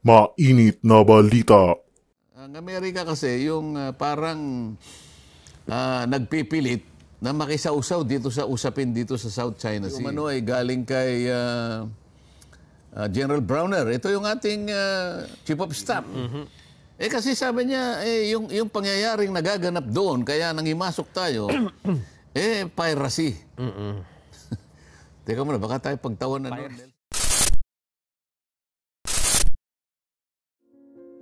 Mainit na balita. Ang Amerika kasi yung parang nagpipilit na makisausaw dito sa usapin dito sa South China Sea. Yung ano ay galing kay General Browner. Ito yung ating Chief of Staff. Eh kasi sabi niya, yung pangyayaring nagaganap doon, kaya nangimasok tayo, piracy. Teka muna, baka tayo pagtawan na noon.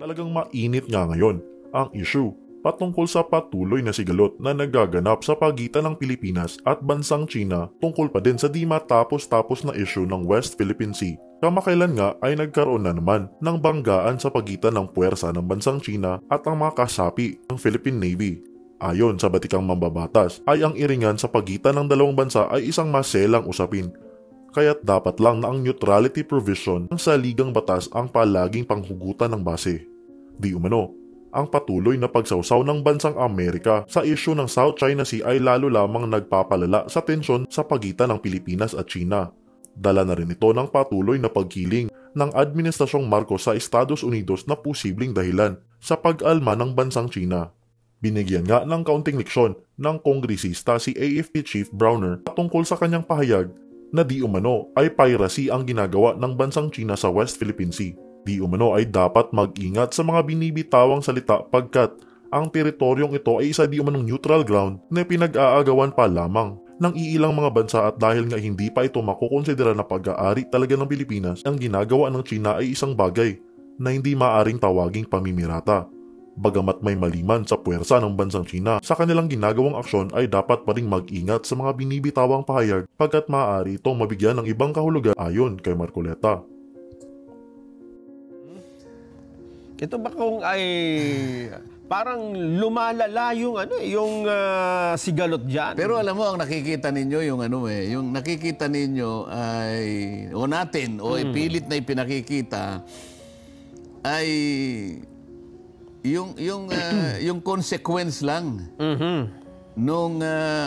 Talagang mainit nga ngayon ang issue patungkol sa patuloy na sigalot na nagaganap sa pagitan ng Pilipinas at bansang China tungkol pa din sa di matapos-tapos na issue ng West Philippine Sea. Kamakailan nga ay nagkaroon na naman ng banggaan sa pagitan ng puwersa ng bansang China at ang mga kasapi ng Philippine Navy. Ayon sa batikang mambabatas ay ang iringan sa pagitan ng dalawang bansa ay isang maselang usapin. Kaya't dapat lang na ang neutrality provision ng saligang batas ang palaging panghugutan ng base. Di umano, ang patuloy na pagsawsaw ng bansang Amerika sa isyu ng South China Sea ay lalo lamang nagpapalala sa tensyon sa pagitan ng Pilipinas at China. Dala na rin ito ng patuloy na pagkiling ng Administrasyong Marcos sa Estados Unidos na posibleng dahilan sa pag-alma ng bansang China. Binigyan nga ng kaunting leksyon ng kongresista si AFP Chief Browner tungkol sa kanyang pahayag na di umano ay piracy ang ginagawa ng bansang China sa West Philippine Sea. Di umano ay dapat mag-ingat sa mga binibitawang salita pagkat ang teritoryong ito ay isa di umanong neutral ground na pinag-aagawan pa lamang ng iilang mga bansa at dahil nga hindi pa ito makukonsidera na pag-aari talaga ng Pilipinas, ang ginagawa ng China ay isang bagay na hindi maaring tawaging pamimirata. Bagamat may maliman sa puwersa ng bansang China sa kanilang ginagawang aksyon ay dapat pa ring mag-ingat sa mga binibitawang pahayag pagkat maaari itong mabigyan ng ibang kahulugan ayon kay Marcoleta. Ito ba kung ay parang lumalala yung sigalot diyan? Pero alam mo, ang nakikita ninyo yung nakikita ninyo ay pilit na ipinakikita ay yung consequence lang nung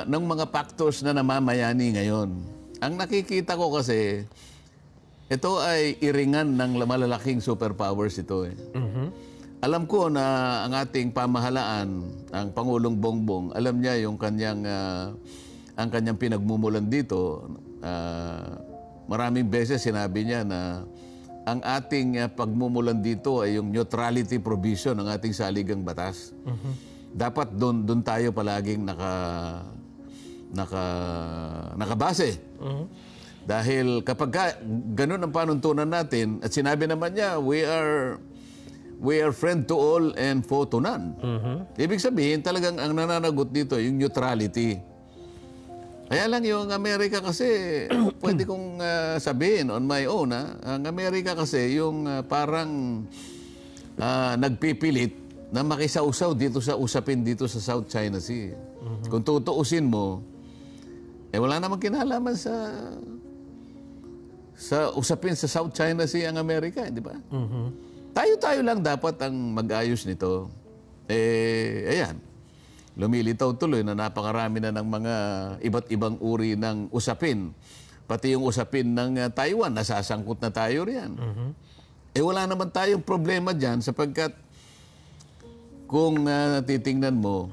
mga factors na namamayani ngayon. Ang nakikita ko kasi ito ay iringan ng malalaking superpowers ito eh. Alam ko na ang ating pamahalaan, ang Pangulong Bongbong, alam niya yung ang kanyang pinagmumulan dito. Maraming beses sinabi niya na ang ating pagmumulan dito ay yung neutrality provision ng ating saligang batas. Dapat doon tayo palaging nakabase. Dahil kapag ganun ang panuntunan natin, at sinabi naman niya, we are friend to all and foe to none. Ibig sabihin, talagang ang nananagot dito, yung neutrality. Kaya lang yung Amerika kasi, pwede kong sabihin on my own, ang Amerika kasi yung parang nagpipilit na makisausaw dito sa usapin dito sa South China Sea. Kung tutuusin mo, wala namang kinalaman sa usapin sa South China Sea ang Amerika, di ba? Tayo-tayo lang dapat ang mag-ayos nito. Ayan. Lumilitaw tuloy na napakarami na ng mga iba't ibang uri ng usapin. Pati yung usapin ng Taiwan, nasasangkot na tayo riyan. Wala naman tayong problema dyan sapagkat kung titingnan mo,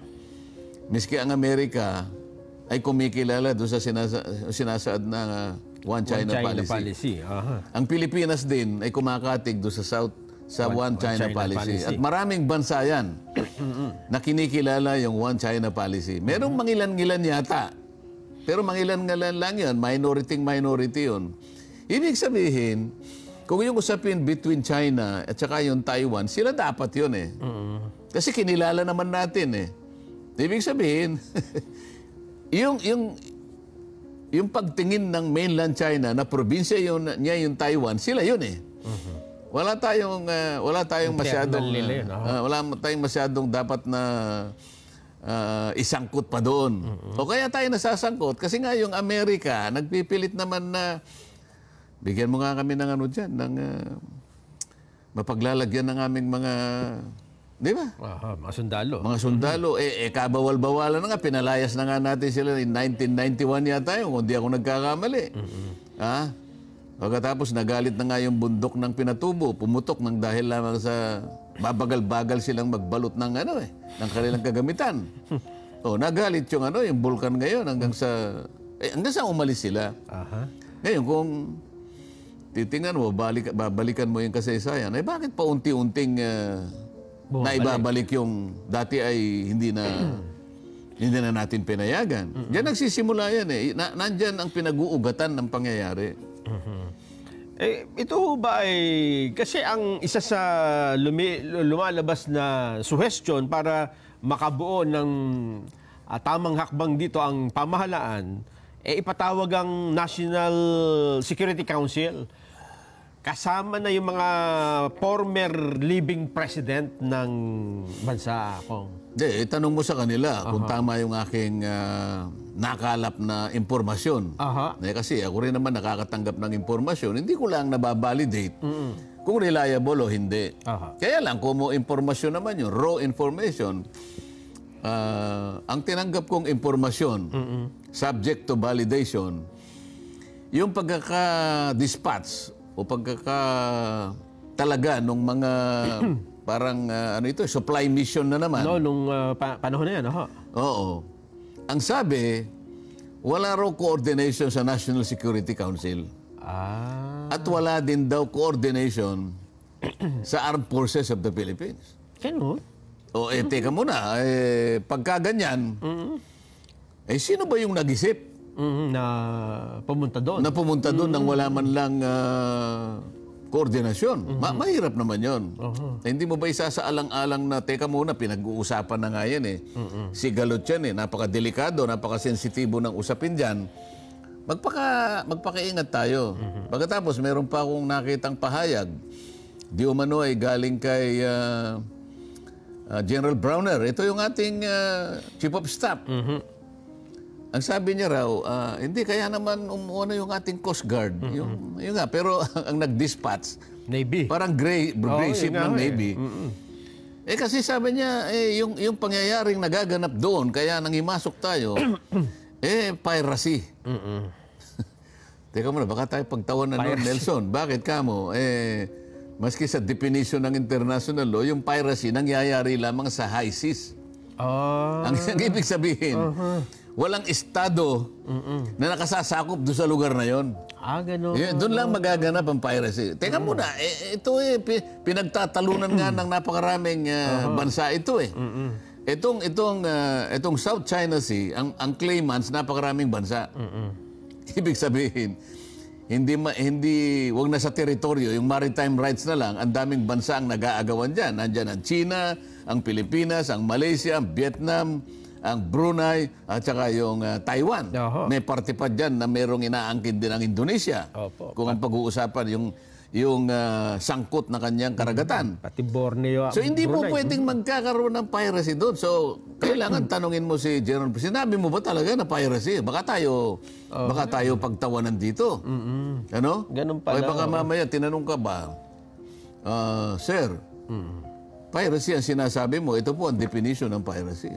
miski ang Amerika ay kumikilala doon sa sinasaad na One China Policy. Ang Pilipinas din ay kumakatig doon sa One China Policy. At maraming bansa yan na kinikilala yung One China Policy. Merong mangilan-ngilan yata. Pero mangilan-ngilan lang yun. Minority yun. Ibig sabihin, kung yung usapin between China at saka yung Taiwan, sila dapat yun eh. Kasi kinilala naman natin eh. Ibig sabihin, yung pagtingin ng mainland China na probinsya niya yung Taiwan, sila yun eh. Wala tayong masyadong dapat na isangkot pa doon. O kaya tayo nasasangkot kasi nga yung Amerika nagpipilit naman na bigyan mo nga kami ng ng mapaglalagyan ng aming mga, di ba? Mga sundalo. Mga sundalo. Kabawal-bawalan na nga. Pinalayas na nga natin sila in 1991 yata yun, kung di ako nagkakamali. Pagkatapos nagalit na nga yung bundok ng Pinatubo, pumutok ng dahil lamang sa babagal-bagal silang magbalot ng ng kanilang kagamitan. Nagalit yung yung bulkan ngayon hanggang sa umalis sila. Ngayon kung titingnan mo, babalikan mo yung kasaysayan, bakit pa unti-unting naibabalik yung dati ay hindi na natin pinayagan. Diyan nagsisimula yan nandyan ang pinag-uugatan ng pangyayari. Ito ba ay kasi ang isa sa lumalabas na suggestion para makabuo ng tamang hakbang dito ang pamahalaan, ipatawag ang National Security Council. Kasama na yung mga former living president ng bansa, Kong. Hindi, tanong mo sa kanila kung tama yung aking nakalap na impormasyon. Kasi ako rin naman nakakatanggap ng impormasyon. Hindi ko lang nababalidate kung reliable o hindi. Kaya lang, kung mo impormasyon naman yun, raw information, ang tinanggap kong impormasyon, subject to validation, yung pagkaka-dispatch o talaga nung mga parang supply mission na naman. Nung panahon na yan, Oo. Ang sabi, wala raw coordination sa National Security Council. At wala din daw coordination sa Armed Forces of the Philippines. Ganun? Teka muna, pagka ganyan, sino ba yung nag-isip? Na pumunta doon. Na pumunta doon nang wala man lang koordinasyon. Mahirap naman yon. Hindi mo ba isasaalang-alang na, teka muna, pinag-uusapan na nga yan Sigalot yan napakadelikado, napakasensitibo ng usapin dyan. Magpakaingat tayo. Pagkatapos, meron pa akong nakitang pahayag. Di umano ay galing kay General Browner. Ito yung ating Chief of Staff. Ang sabi niya raw, hindi kaya naman umuuna yung ating Coast Guard. Yung nga, pero ang nag-dispatch, Navy. parang gray ship ng Navy. Kasi sabi niya, yung pangyayaring nagaganap doon, kaya nangimasok tayo, piracy. Teka muna, baka tayo pagtawan na noon, Nelson. Bakit kamo? Maski sa definition ng international law, yung piracy nangyayari lamang sa high seas. Ang ibig sabihin, walang estado na nakasasakop doon sa lugar na yon. Gano'n. Doon lang magaganap ang piracy. Teka muna, ito pinagtatalunan nga ng napakaraming bansa ito Itong South China Sea, ang claimants, napakaraming bansa. Ibig sabihin, wag na sa teritoryo, yung maritime rights na lang, ang daming bansa ang nag-aagawan dyan. Nandyan ang China, ang Pilipinas, ang Malaysia, ang Vietnam, ang Brunei, at saka yung Taiwan. May parte pa dyan na merong inaangkin din ang Indonesia. Kung ang pag-uusapan yung sangkot na kanyang karagatan. Pati Borneo. So hindi mo Brunei. pwedeng magkakaroon ng piracy doon. So kailangan tanungin mo si General. Sinabi mo ba talaga na piracy? Baka tayo pagtawanan dito. Ano? Ganun pala. O baka mamaya tinanong ka ba, Sir, piracy ang sinasabi mo, ito po ang definition ng piracy.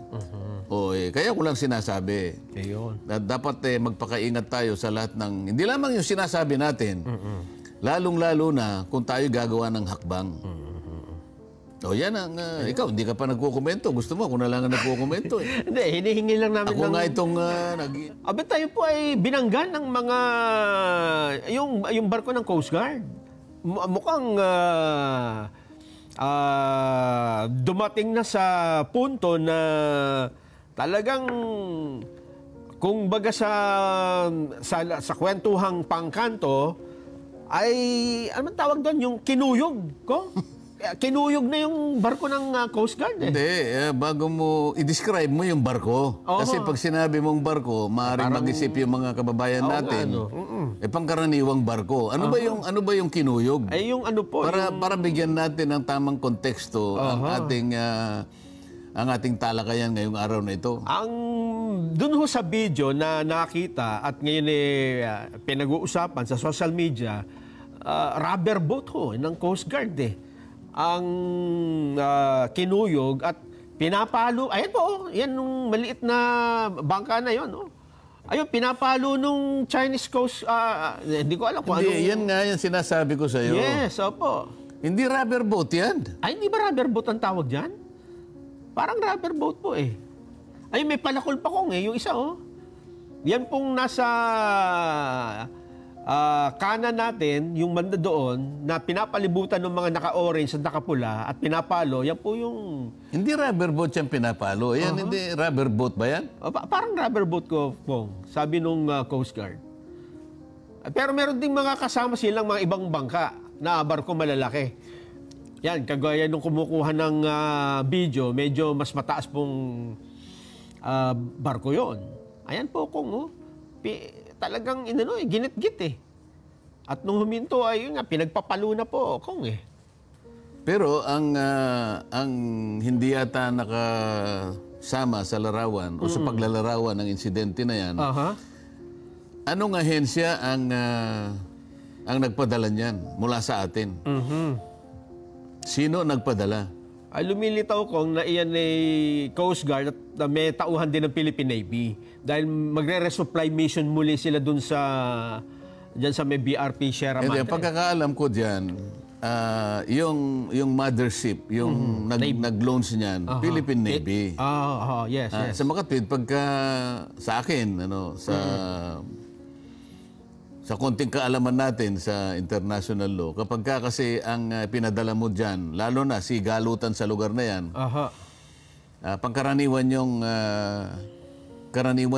Kaya ko lang sinasabi. Na dapat magpakaingat tayo sa lahat ng, hindi lamang yung sinasabi natin, lalong-lalo na kung tayo gagawa ng hakbang. Yan ang, ikaw, hindi ka pa nagkukomento. Gusto mo, ako na lang ang nagkukomento Hindi, hinihingi lang namin Ako nga itong tayo po ay binanggan ng mga, yung barko ng Coast Guard. Mukhang dumating na sa punto na talagang kung baga sa kwentuhang pangkanto ay ano man tawag doon, yung kinuyog ko. Kinuyog na yung barko ng Coast Guard Hindi, bago mo i-describe mo yung barko. Kasi pag sinabi mong barko, maaaring mag-isip yung mga kababayan natin. Pangkaraniwang barko. Ano ba yung kinuyog? Ay yung ano po, para bigyan natin ng tamang konteksto ang ating talakayan ngayong araw na ito. Dun ho sa video na nakita at ngayon pinag-uusapan sa social media, rubber boat ho ng Coast Guard ang kinuyog at pinapalo. Ayan po, yan nung maliit na bangka na yon. Ayun, pinapalo nung Chinese Coast, hindi ko alam kung ano. Hindi, yan nga yung sinasabi ko sa'yo. Yes, opo. Hindi rubber boat yan. Ay, hindi ba rubber boat ang tawag dyan? Parang rubber boat po eh. Ay, may palakol pa kong yung isa oh. Yan pong nasa kanan natin, yung banda doon, na pinapalibutan ng mga naka-orange at nakapula at pinapalo, yan po yung... Hindi rubber boat yan pinapalo. Yan, hindi rubber boat ba yan? Parang rubber boat ko, Pong, sabi nung Coast Guard. Pero meron ding mga kasama silang mga ibang bangka na barko malalaki. Yan, kagaya nung kumukuha ng video, medyo mas mataas pong barko yon. Ayan po, Kong, talagang ginit-git eh. At nung huminto ay yun nga, pinagpapalo na po, Kong eh. Pero ang hindi yata nakasama sa larawan o sa paglalarawan ng insidente na yan, anong ahensya ang nagpadala niyan mula sa atin? Sino nagpadala? Ay lumilitaw Kong na iyan ay Coast Guard at may tauhan din ng Philippine Navy. Dahil magre-resupply mission muli sila dun dyan sa may BRP Sierra Madre. Hindi, pagkakaalam ko dyan, yung mothership, yung nag-launch niyan, Philippine Navy. Yes. Sa Makatwid, pagka sa akin, sa konting kaalaman natin sa international law, kapag kasi ang pinadala mo dyan, lalo na si galutan sa lugar na yan, pangkaraniwan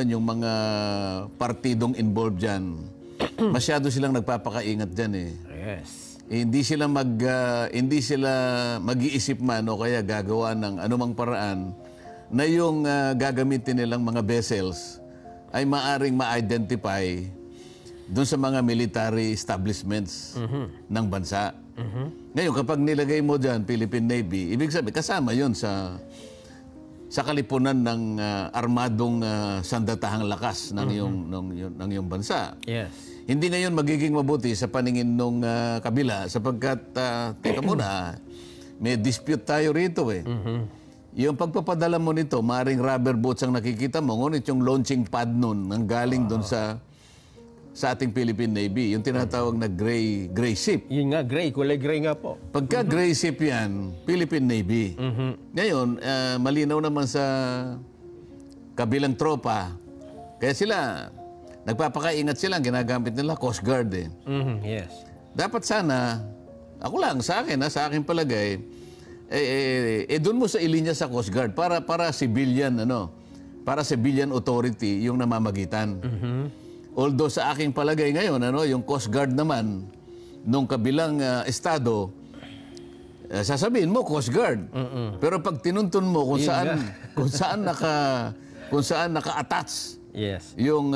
yung mga partidong involved dyan, masyado silang nagpapakaingat dyan eh. Yes. Hindi sila mag-iisip man o kaya gagawa ng anumang paraan na yung gagamitin nilang mga vessels ay maaring ma-identify doon sa mga military establishments ng bansa. Ngayon, kapag nilagay mo dyan Philippine Navy, ibig sabihin, kasama yon sa kalipunan ng armadong sandatahang lakas ng iyong bansa. Yes. Hindi ngayon magiging mabuti sa paningin ng kabila sapagkat, teka muna, may dispute tayo rito eh. Yung pagpapadala mo nito, maring rubber boats ang nakikita mo, ngunit yung launching pad nun, nanggaling doon sa ating Philippine Navy, yung tinatawag na gray ship. Yun nga, kulay gray nga po. Pagka gray ship yan, Philippine Navy. Ngayon, malinaw naman sa kabilang tropa, kaya sila, nagpapakaingat sila, ginagamit nila Coast Guard eh. Yes. Dapat sana, ako lang, sa akin palagay, doon mo sa ilinya sa Coast Guard para civilian, para civilian authority yung namamagitan. Although sa aking palagay ngayon, yung Coast Guard naman, nung kabilang estado, sasabihin mo Coast Guard. Pero pag tinuntun mo kung saan naka-attach yung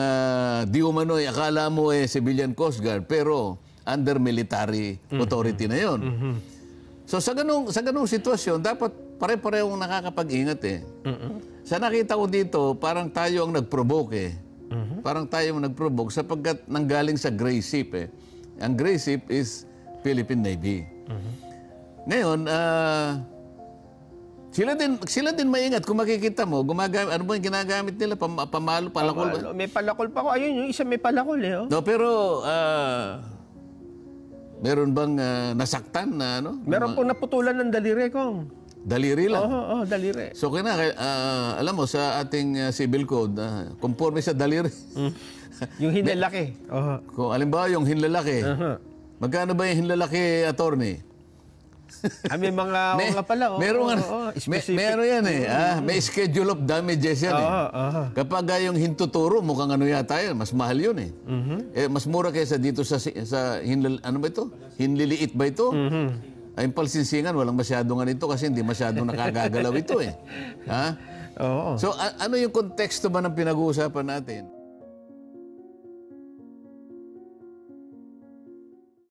di umano'y akala mo civilian Coast Guard, pero under military authority na yon. So sa ganung sitwasyon, dapat pare-parehong nakakapag-ingat eh. Sa nakita ko dito, parang tayo ang nag-provoke eh. Parang tayo ang nag-provoke sapagkat nanggaling sa gray ship eh. Ang gray ship is Philippine Navy. Ngayon, sila din maingat. Kung makikita mo, gumagamit, ano ba yung ginagamit nila? Pamalo, palakol ba? May palakol pa ko. Ayun, yung isa may palakol eh. No, pero meron bang nasaktan na Meron pong naputulan ng daliri, Kong. Daliri lang? Oo, daliri. So, alam mo, sa ating civil code, conforme sa daliri. Yung hinlalaki. Kung alimbawa yung hinlalaki, magkano ba yung hinlalaki, attorney? May mga pala. Meron yan eh. May schedule of damages yan eh. Kapag yung hintuturo, mukhang yata yan, mas mahal yun eh. Mas mura kaysa dito sa ano ba ito? Hinliliit ba ito? Ay, palsinsingan, walang masyadong ganito kasi hindi masyadong nakagagalaw ito eh. So, ano yung konteksto ba ng pinag-uusapan natin?